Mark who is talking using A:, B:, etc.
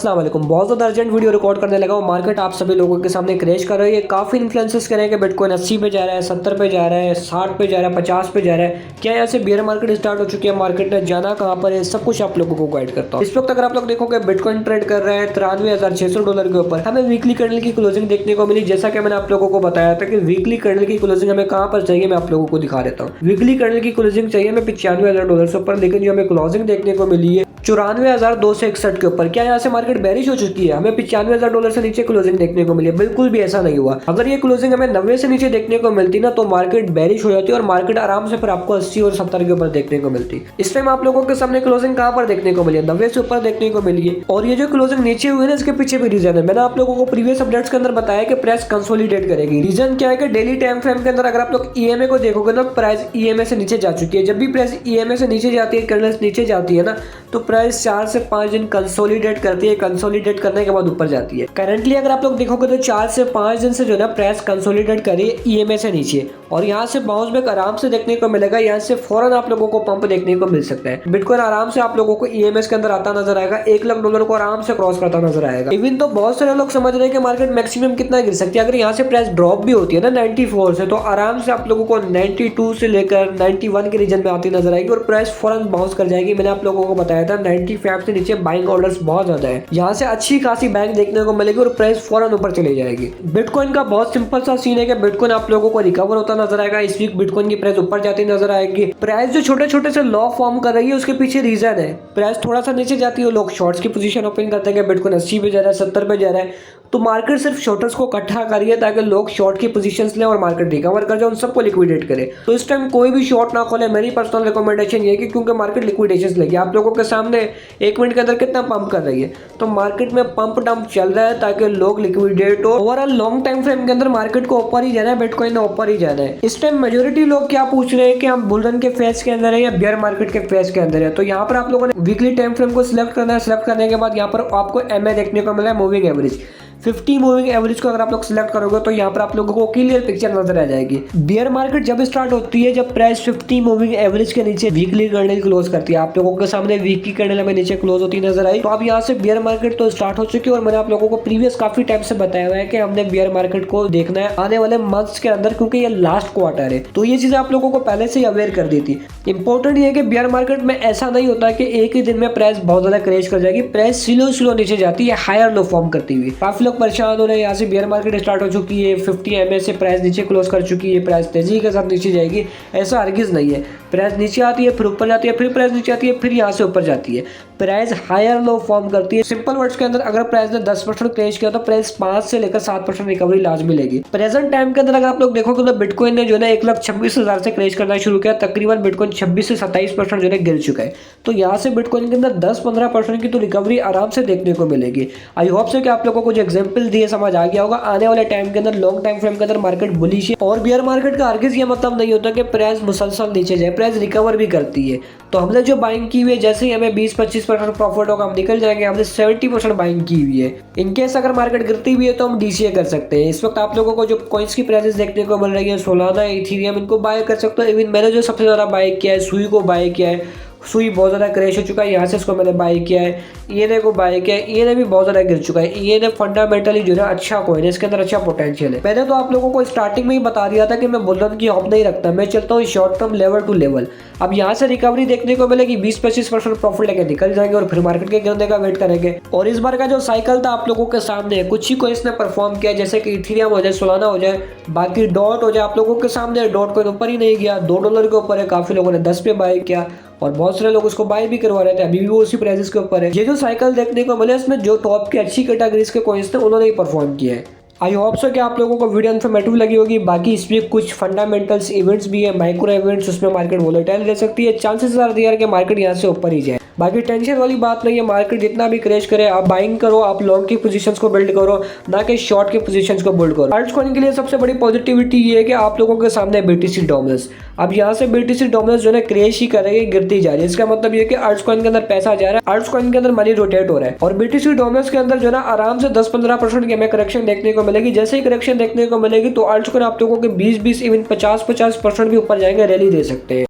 A: अस्सलाम वालेकुम। बहुत ज़्यादा अर्जेंट वीडियो रिकॉर्ड करने लगा हूँ। मार्केट आप सभी लोगों के सामने क्रैश कर रही है। काफ़ी इन्फ्लुएंसेस करें कि बिटकॉइन 80 पे जा रहा है, 70 पे जा रहा है, 60 पे जा रहा है, 50 पे जा रहा है। क्या यहाँ से बियर मार्केट स्टार्ट हो चुकी है? मार्केट ने जाना कहाँ पर है, सब कुछ आप लोगों को गाइड करता हूँ। इस वक्त अगर आप लोग देखोगे बिटकॉइन ट्रेड कर रहे हैं $93,600 के ऊपर। हमें वीकली कैंडल की क्लोजिंग देखने को मिली। जैसा कि मैंने आप लोगों को बताया था कि वीकली कैंडल की क्लोजिंग हमें कहाँ पर चाहिए, मैं आप लोगों को दिखा देता हूँ। वीकली कैंडल की क्लोजिंग चाहिए हमें $95,000 से ऊपर, लेकिन जो हमें क्लोजिंग देखने को मिली है $94,261 के ऊपर। क्या यहाँ से मार्केट बेरिश हो चुकी है? हमें $95,000 से नीचे क्लोजिंग देखने को मिली है। बिल्कुल भी ऐसा नहीं हुआ। अगर ये क्लोजिंग हमें 90 से नीचे देखने को मिलती ना तो मार्केट बेरिश हो जाती और मार्केट आराम से फिर आपको 80 और 70 के ऊपर देखने को मिलती। इस टाइम आप लोगों के सामने क्लोजिंग कहाँ पर देखने को मिली है? 90 से ऊपर देखने को मिली है। और ये जो क्लोजिंग नीचे हुई है ना, इसके पीछे भी रीजन है। मैंने आप लोगों को प्रीवियस अपडेट्स के अंदर बताया कि प्राइस कंसोलिडेट करेगी। रीजन क्या है कि डेली टाइम फ्रेम के अंदर अगर आप लोग ईएमए को देखोगे ना, प्राइस ईएमए से नीचे जा चुकी है। जब भी प्राइस ईएमए से नीचे जाती है, कैंडल नीचे जाती है ना, तो प्राइस 4 से 5 दिन कंसोलिडेट करती है। कंसोलिडेट करने के बाद ऊपर जाती है। करंटली अगर आप लोग देखोगे तो 4 से 5 दिन से जो है प्राइस कंसोलिडेट करी है ईएमए से नीचे, और यहाँ से बाउंस बैक आराम से देखने को मिलेगा। यहाँ से फौरन आप लोगों को पंप देखने को मिल सकता है। बिटकॉइन आराम से आप लोगों को ईएमएस के अंदर आता नजर आएगा। $1,00,000 को आराम से क्रॉस करता नजर आएगा। इवन तो बहुत सारे लोग समझ रहे हैं कि मार्केट मैक्सिमम कितना गिर सकती है। अगर यहाँ से प्राइस ड्रॉप भी होती है ना 94 से, तो आराम से आप लोगों को 92 से लेकर 91 के रीजन में आती नजर आएगी और प्राइस फौरन बाउंस कर जाएगी। मैंने आप लोगों को बताया था 95 से नीचे बाइंग ऑर्डर्स बहुत ज्यादा है। यहाँ से अच्छी खासी बैंक देखने को मिलेगी और प्राइस फौरन ऊपर चली जाएगी। बिटकॉइन का बहुत सिंपल सा सीन है कि बिटकॉइन आप लोगों को रिकवर होता नजर आएगा। इस वीक बिटकॉइन की प्राइस ऊपर जाती नजर आएगी। प्राइस जो छोटे छोटे से लॉ फॉर्म कर रही है उसके पीछे रीजन है। प्राइस थोड़ा सा नीचे जाती है, लोग शॉर्ट्स की पोजीशन ओपन करते हैं कि बिटकॉइन 80 पे जा रहा है, 70 पे जा रहा है, तो मार्केट सिर्फ शॉर्टर्स को इकट्ठा कर रही है ताकि लोग शॉर्ट की पोजीशंस लें और मार्केट रिकवर कर जाए, उन सबको लिक्विडेट करे। तो इस टाइम कोई भी शॉर्ट ना खोले। मेरी पर्सनल रिकमेंडेशन ये है कि क्योंकि मार्केट लिक्विडेशन लेगी। आप लोगों के सामने 1 मिनट के अंदर कितना पंप कर रही है, तो मार्केट में पंप डंप चल रहा है ताकि लोग लिक्विडेट हो। ओवरऑल लॉन्ग टाइम फ्रेम के अंदर मार्केट को ऊपर ही जाना है, बिटकॉइन ने ऊपर ही जाना है। इस टाइम मेजोरिटी लोग क्या पूछ रहे हैं कि हम बुल रन के फेज के अंदर है या बियर मार्केट के फेज के अंदर है। तो यहाँ पर आप लोगों ने वीकली टाइम फ्रेम को सिलेक्ट करना है। सिलेक्ट करने के बाद यहाँ पर आपको एमए देखने को मिला है, मूविंग एवरेज 50 मूविंग एवरेज को अगर आप लोग सिलेक्ट करोगे तो यहाँ पर आप लोगों को क्लियर पिक्चर नजर आ जाएगी। बियर मार्केट जब स्टार्ट होती है, जब प्राइस 50 मूविंग एवरेज के नीचे वीकली कैंडल क्लोज करती है। आप लोगों के सामने वीकली कैंडल में नीचे क्लोज होती नजर आई, तो अब यहाँ से बियर मार्केट तो स्टार्ट हो चुकी है। और मैंने आप लोगों को प्रीवियस काफी टाइम से बताया हुआ है कि हमने बियर मार्केट को देखना है आने वाले मंथ्स के अंदर, क्योंकि ये लास्ट क्वार्टर है। तो ये चीजें आप लोगों को पहले से ही अवेयर कर दी थी। इंपॉर्टेंट ये है कि बियर मार्केट में ऐसा नहीं होता कि एक ही दिन में प्राइस बहुत ज्यादा क्रैश कर जाएगी। प्राइस स्लो नीचे जाती है, हायर लो फॉर्म करती हुई। काफी लोग परेशान हो रहे हैं। यहाँ से बियर मार्केट स्टार्ट हो चुकी है, 50 एमए से प्राइस नीचे क्लोज कर चुकी है। प्राइस तेजी के साथ नीचे जाएगी, ऐसा हरगिज नहीं है। प्राइस नीचे आती है, फिर ऊपर जाती है, फिर प्राइस नीचे आती है, फिर यहाँ से ऊपर जाती है। प्राइस हायर लो फॉर्म करती है। सिंपल वर्ड्स के अंदर अगर प्राइस ने 10% क्रैश किया तो प्राइस 5 से लेकर 7% रिकवरी लाजमी मिलेगी। प्रेजेंट टाइम के अंदर अगर आप लोग देखोगे तो बिटकॉइन ने जो है 1,26,000 से क्रैश करना शुरू किया। तकरीबन बिटकॉइन 26 से 27% जो है गिर चुका है। तो यहाँ से बिटकॉइन के अंदर 10-15% की तो रिकवरी आराम से देखने को मिलेगी। आई होप से कि आप लोगों को जो एग्जाम्पल दिए समझ आ गया होगा। आने वाले टाइम के अंदर लॉन्ग टाइम फ्रेम के अंदर मार्केट बुलिश है। और बियर मार्केट का हरगिज ये मतलब नहीं होता कि प्राइस मुसलसल नीचे जाए, प्राइस रिकवर भी करती है। तो हमने जो बाइंग की हुई है, जैसे ही हमें 20-25% प्रॉफिट होगा हम निकल जाएंगे। हमने 70% बाइंग की हुई है। इनकेस अगर मार्केट गिरती हुई है तो हम डीसीए कर सकते हैं। इस वक्त आप लोगों को जो कॉइन्स की प्राइसेस देखने को मिल रही है, सोलाना, इथेरियम, इनको बाय कर सकते हो। इवन मैंने जो सबसे ज्यादा बाय किया है, सुई को बाय किया है। सुई बहुत ज़्यादा क्रैश हो चुका है, यहाँ से इसको मैंने बाय किया है। ईएनए को बाय किया है, ईएनए भी बहुत ज़्यादा गिर चुका है। ईएनए फंडामेंटली जो है अच्छा कॉइन है, इसके अंदर अच्छा पोटेंशियल है। मैंने तो आप लोगों को स्टार्टिंग में ही बता दिया था कि मैं बुल रन की हॉप नहीं रखता, मैं चलता हूँ short term level to level. अब यहाँ से रिकवरी देखने को मिलेगी, 20-25% प्रॉफिट लेके निकल जाएंगे और फिर मार्केट के गिरने का वेट करेंगे। और इस बार का जो साइकिल था आप लोगों के सामने है, कुछ ही कॉइन्स ने परफॉर्म किया, जैसे कि इथेरियम हो जाए, सोलाना हो जाए, बाकी डॉट हो जाए। आप लोगों के सामने डॉट कॉइन ऊपर ही नहीं गया, $2 के ऊपर है। काफी लोगों ने 10 पे बाय किया और बहुत सारे लोग उसको बाय भी करवा रहे थे। अभी भी वो उसी प्राइसेस के ऊपर है। ये जो साइकिल देखने को मिले, इसमें जो टॉप की अच्छी कैटेगरीज के कॉइन्स थे उन्होंने ही परफॉर्म किया है। आई होप सो कि आप लोगों को वीडियो इन्फॉर्मेटिव लगी होगी। बाकी इसमें कुछ फंडामेंटल्स इवेंट्स भी है, माइक्रो इवेंट्स, उसमें मार्केट वोलेटाइल रह सकती है। चांसेस आर देयर कि मार्केट यहाँ से ऊपर ही जाए। बाकी टेंशन वाली बात नहीं है। मार्केट जितना भी क्रैश करे, आप बाइंग करो, आप लॉन्ग की पोजीशंस को बिल्ड करो, ना कि शॉर्ट की पोजीशंस को बिल्ड करो। अल्ट्स कॉइन के लिए सबसे बड़ी पॉजिटिविटी ये है कि आप लोगों के सामने बीटीसी डोमिनेंस। अब यहाँ से बीटीसी डोमिनेंस जो है क्रैश ही करेगी, गिरती जा रही है। इसका मतलब ये कि अल्ट्स कॉइन के अंदर पैसा जा रहा है, अल्ट्स कॉइन के अंदर मनी रोटेट हो रहा है। और बीटीसी डोमिनेंस के अंदर जो है आराम से 10-15% की हमें करेक्शन देखने को मिलेगी। जैसे ही करेक्शन देखने को मिलेगी तो अल्ट्स कॉइन आप लोगों के 20-20 इवन 50-50% भी ऊपर जाएंगे, रैली दे सकते हैं।